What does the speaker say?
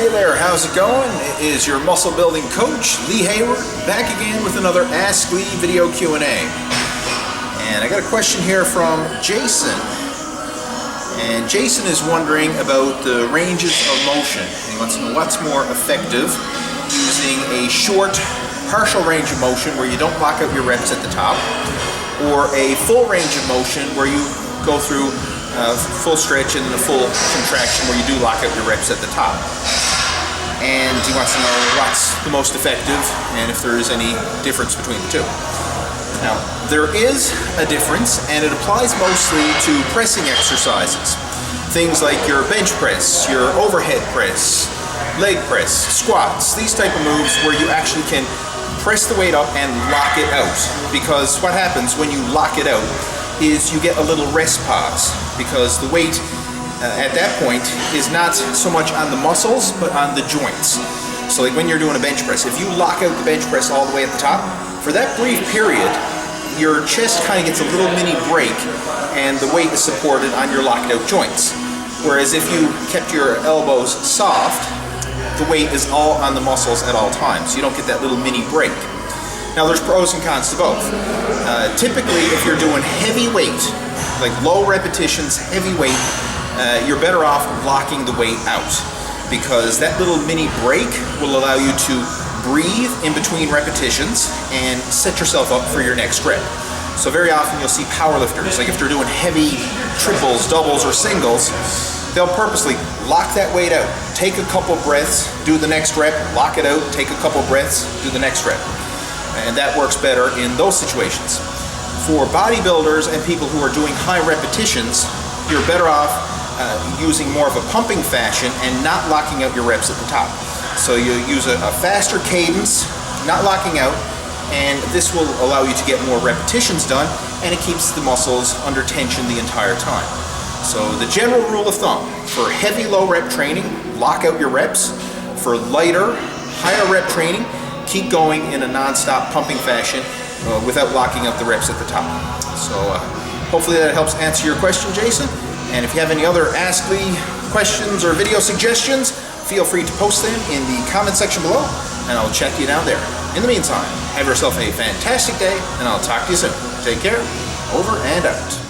Hey there, how's it going? It is your muscle building coach, Lee Hayward, back again with another Ask Lee video Q&A. And I got a question here from Jason. And Jason is wondering about the ranges of motion. He wants to know what's more effective, using a short, partial range of motion where you don't lock out your reps at the top, or a full range of motion where you go through full stretch and then a full contraction where you do lock out your reps at the top. And he wants to know what's the most effective and if there is any difference between the two. Now, there is a difference, and it applies mostly to pressing exercises. Things like your bench press, your overhead press, leg press, squats, these type of moves where you actually can press the weight up and lock it out. Because what happens when you lock it out is you get a little rest pause, because the weight at that point is not so much on the muscles but on the joints. So like when you're doing a bench press, if you lock out the bench press all the way at the top, for that brief period your chest kind of gets a little mini break and the weight is supported on your locked out joints. Whereas if you kept your elbows soft, the weight is all on the muscles at all times. You don't get that little mini break. Now there's pros and cons to both. Typically if you're doing heavy weight, like low repetitions, heavy weight, you're better off locking the weight out, because that little mini break will allow you to breathe in between repetitions and set yourself up for your next rep. So very often you'll see powerlifters, like if they're doing heavy triples, doubles, or singles, they'll purposely lock that weight out, take a couple breaths, do the next rep, lock it out, take a couple breaths, do the next rep. And that works better in those situations. For bodybuilders and people who are doing high repetitions, you're better off using more of a pumping fashion and not locking out your reps at the top. So you use a faster cadence, not locking out, and this will allow you to get more repetitions done, and it keeps the muscles under tension the entire time. So the general rule of thumb, for heavy low rep training, lock out your reps. For lighter, higher rep training, keep going in a non-stop pumping fashion without locking out the reps at the top. So hopefully that helps answer your question, Jason. And if you have any other Ask Lee questions or video suggestions, feel free to post them in the comment section below, and I'll check you down there. In the meantime, have yourself a fantastic day, and I'll talk to you soon. Take care. Over and out.